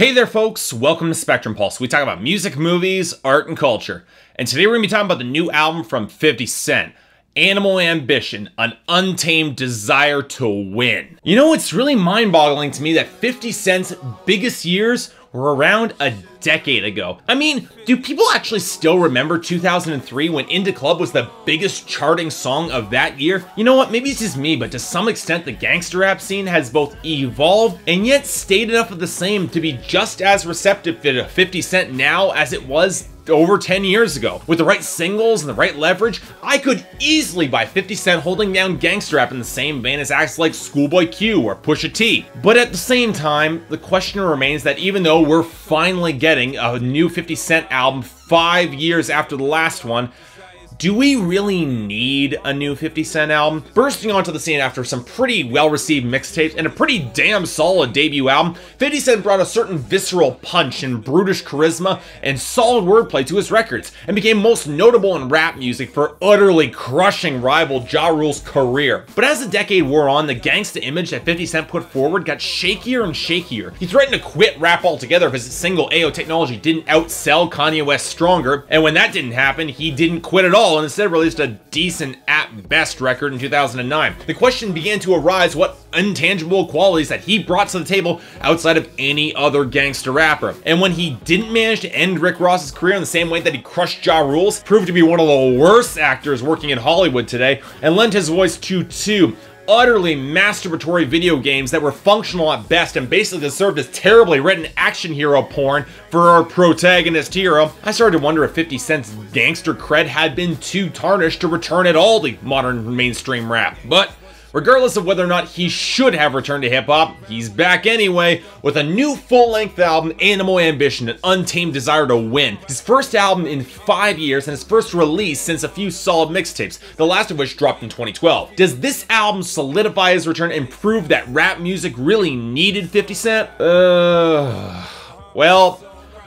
Hey there folks, welcome to Spectrum Pulse. We talk about music, movies, art, and culture. And today we're going to be talking about the new album from 50 Cent, Animal Ambition, an untamed desire to win. You know, it's really mind-boggling to me that 50 Cent's biggest years were around a decade ago. I mean, do people actually still remember 2003 when Into Club was the biggest charting song of that year? You know what, maybe it's just me, but to some extent the gangster rap scene has both evolved and yet stayed enough of the same to be just as receptive to 50 Cent now as it was over 10 years ago. With the right singles and the right leverage, I could easily buy 50 Cent holding down gangster rap in the same vein as acts like Schoolboy Q or Pusha T. But at the same time, the question remains that even though we're finally getting a new 50 Cent album 5 years after the last one, do we really need a new 50 Cent album? Bursting onto the scene after some pretty well-received mixtapes and a pretty damn solid debut album, 50 Cent brought a certain visceral punch and brutish charisma and solid wordplay to his records, and became most notable in rap music for utterly crushing rival Ja Rule's career. But as the decade wore on, the gangsta image that 50 Cent put forward got shakier and shakier. He threatened to quit rap altogether if his single AO Technology didn't outsell Kanye West Stronger, and when that didn't happen, he didn't quit at all and instead released a decent at best record in 2009. The question began to arise what intangible qualities that he brought to the table outside of any other gangster rapper. And when he didn't manage to end Rick Ross's career in the same way that he crushed Ja Rule's, proved to be one of the worst actors working in Hollywood today, and lent his voice to two utterly masturbatory video games that were functional at best and basically served as terribly written action hero porn for our protagonist hero, I started to wonder if 50 Cent's gangster cred had been too tarnished to return at all to modern mainstream rap. But regardless of whether or not he should have returned to hip-hop, he's back anyway with a new full-length album, Animal Ambition, an untamed desire to win. His first album in 5 years and his first release since a few solid mixtapes, the last of which dropped in 2012. Does this album solidify his return and prove that rap music really needed 50 Cent? Well,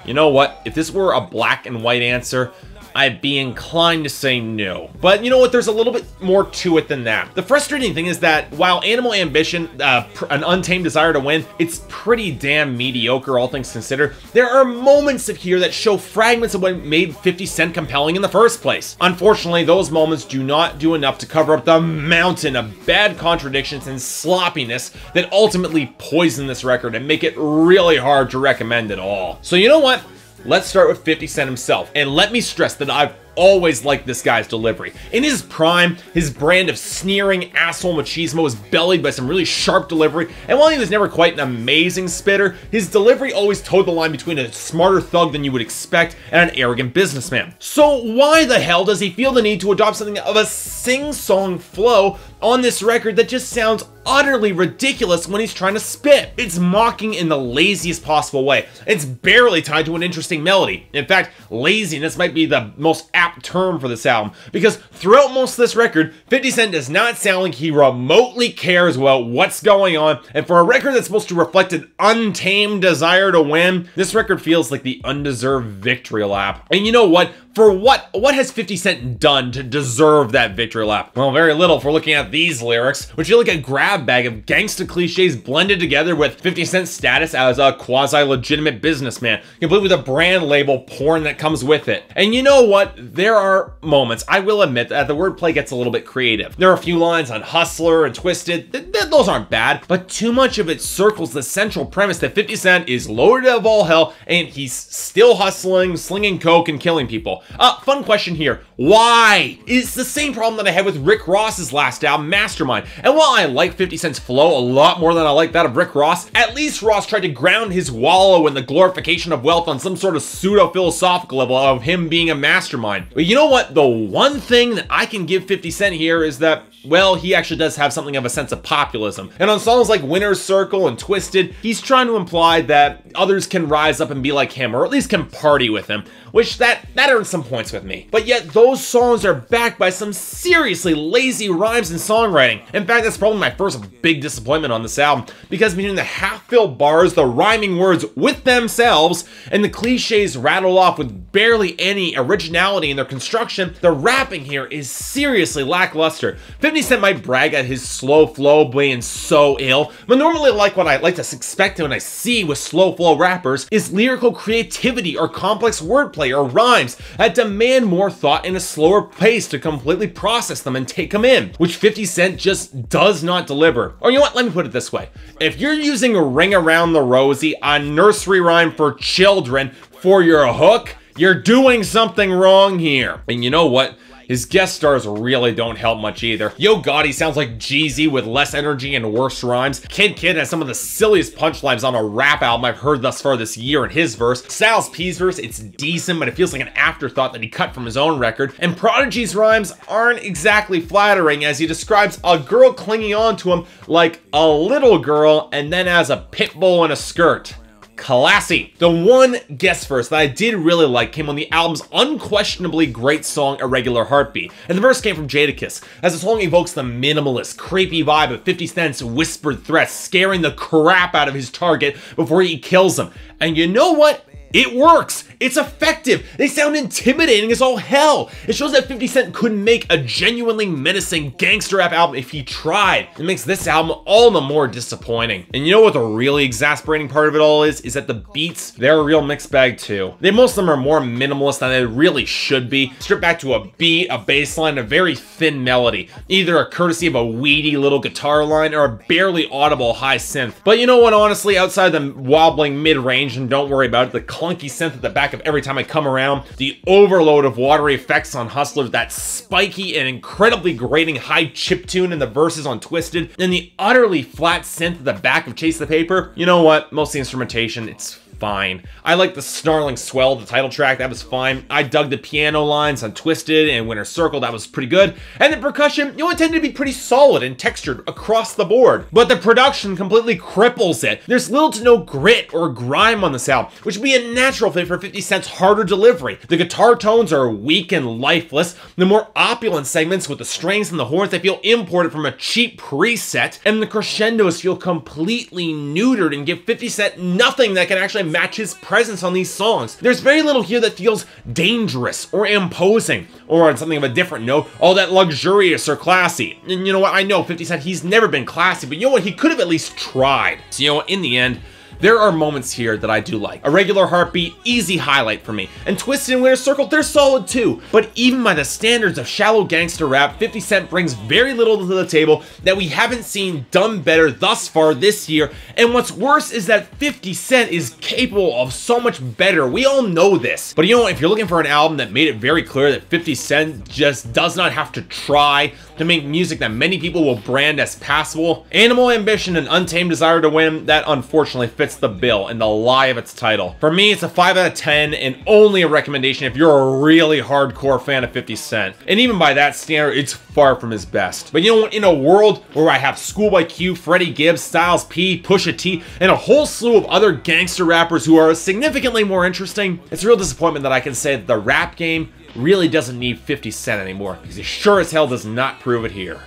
you know what? If this were a black and white answer, I'd be inclined to say no. But you know what, there's a little bit more to it than that. The frustrating thing is that while Animal Ambition, an untamed desire to win, it's pretty damn mediocre all things considered, there are moments of here that show fragments of what made 50 Cent compelling in the first place. Unfortunately, those moments do not do enough to cover up the mountain of bad contradictions and sloppiness that ultimately poison this record and make it really hard to recommend at all. So you know what? Let's start with 50 Cent himself, and let me stress that I've always liked this guy's delivery. In his prime, his brand of sneering asshole machismo was bellied by some really sharp delivery, and while he was never quite an amazing spitter, his delivery always towed the line between a smarter thug than you would expect and an arrogant businessman. So why the hell does he feel the need to adopt something of a sing-song flow on this record that just sounds utterly ridiculous when he's trying to spit? It's mocking in the laziest possible way. It's barely tied to an interesting melody. In fact, laziness might be the most apt term for this album, because throughout most of this record, 50 Cent does not sound like he remotely cares about what's going on, and for a record that's supposed to reflect an untamed desire to win, this record feels like the undeserved victory lap. And you know what? For what has 50 Cent done to deserve that victory lap? Well, very little if we're looking at these lyrics, which feel like a grab bag of gangsta cliches blended together with 50 Cent's status as a quasi-legitimate businessman, complete with a brand label porn that comes with it. And you know what? There are moments, I will admit, that the wordplay gets a little bit creative. There are a few lines on Hustler and Twisted, those aren't bad, but too much of it circles the central premise that 50 Cent is loaded of all hell and he's still hustling, slinging coke, and killing people. Fun question here. Why? It's the same problem that I had with Rick Ross's last album, Mastermind. And while I like 50 Cent's flow a lot more than I like that of Rick Ross, at least Ross tried to ground his wallow in the glorification of wealth on some sort of pseudo-philosophical level of him being a mastermind. But you know what? The one thing that I can give 50 Cent here is that, well, he actually does have something of a sense of populism. And on songs like Winner's Circle and Twisted, he's trying to imply that others can rise up and be like him, or at least can party with him, which that earns some points with me. But yet those songs are backed by some seriously lazy rhymes and songwriting. In fact, that's probably my first big disappointment on this album, because between the half-filled bars, the rhyming words with themselves, and the cliches rattled off with barely any originality in their construction, the rapping here is seriously lackluster. 50 Cent might brag at his slow flow being so ill, but normally like what I like to expect when I see with slow flow rappers is lyrical creativity or complex wordplay or rhymes that demand more thought and a slower pace to completely process them and take them in, which 50 Cent just does not deliver. Or you know what, let me put it this way. If you're using a Ring Around the Rosie, a nursery rhyme for children, for your hook, you're doing something wrong here. And you know what? His guest stars really don't help much either. Yo Gotti sounds like Jeezy with less energy and worse rhymes. Kid has some of the silliest punchlines on a rap album I've heard thus far this year in his verse. Styles P's verse, it's decent, but it feels like an afterthought that he cut from his own record. And Prodigy's rhymes aren't exactly flattering, as he describes a girl clinging on to him like a little girl and then has a pit bull in a skirt. Classy. The one guest verse that I did really like came on the album's unquestionably great song Irregular Heartbeat, and the verse came from Jadakiss, as the song evokes the minimalist, creepy vibe of 50 Cent's whispered threats, scaring the crap out of his target before he kills him. And you know what? It works! It's effective! They sound intimidating as all hell! It shows that 50 Cent could make a genuinely menacing gangster rap album if he tried. It makes this album all the more disappointing. And you know what the really exasperating part of it all is? Is that the beats, they're a real mixed bag too. Most of them are more minimalist than they really should be. Stripped back to a beat, a bass line, a very thin melody. Either a courtesy of a weedy little guitar line or a barely audible high synth. But you know what, honestly, outside the wobbling mid-range, and don't worry about it, the clunky synth at the back of every time I come around, the overload of watery effects on Hustler, that spiky and incredibly grating high chiptune in the verses on Twisted, and the utterly flat synth at the back of Chase the Paper, you know what? Most of the instrumentation, it's fine. I like the snarling swell of the title track, that was fine. I dug the piano lines on Twisted and Winter Circle, that was pretty good. And the percussion, you know, it tended to be pretty solid and textured across the board. But the production completely cripples it. There's little to no grit or grime on this album, which would be a natural fit for 50 Cent's harder delivery. The guitar tones are weak and lifeless. The more opulent segments with the strings and the horns, they feel imported from a cheap preset. And the crescendos feel completely neutered and give 50 Cent nothing that can actually match his presence on these songs. There's very little here that feels dangerous or imposing, or on something of a different note, all that luxurious or classy. And you know what, I know 50 Cent, he's never been classy, but you know what, he could have at least tried. So you know what, in the end, there are moments here that I do like. Irregular Heartbeat, easy highlight for me. And Twisted and Winter Circle, they're solid too. But even by the standards of shallow gangster rap, 50 Cent brings very little to the table that we haven't seen done better thus far this year. And what's worse is that 50 Cent is capable of so much better. We all know this. But you know, if you're looking for an album that made it very clear that 50 Cent just does not have to try to make music that many people will brand as passable, Animal Ambition and Untamed Desire to Win, that unfortunately fits the bill and the lie of its title. For me, it's a 5 out of 10 and only a recommendation if you're a really hardcore fan of 50 Cent. And even by that standard, it's far from his best. But you know what? In a world where I have Schoolboy Q, Freddie Gibbs, Styles P, Pusha T, and a whole slew of other gangster rappers who are significantly more interesting, it's a real disappointment that I can say that the rap game really doesn't need 50 Cent anymore, because he sure as hell does not prove it here.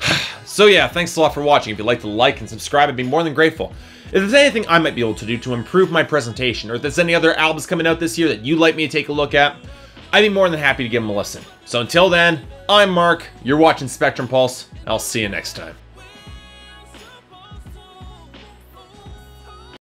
So yeah, thanks a lot for watching. If you'd like to like and subscribe, I'd be more than grateful. If there's anything I might be able to do to improve my presentation, or if there's any other albums coming out this year that you'd like me to take a look at, I'd be more than happy to give them a listen. So until then, I'm Mark, you're watching Spectrum Pulse, I'll see you next time.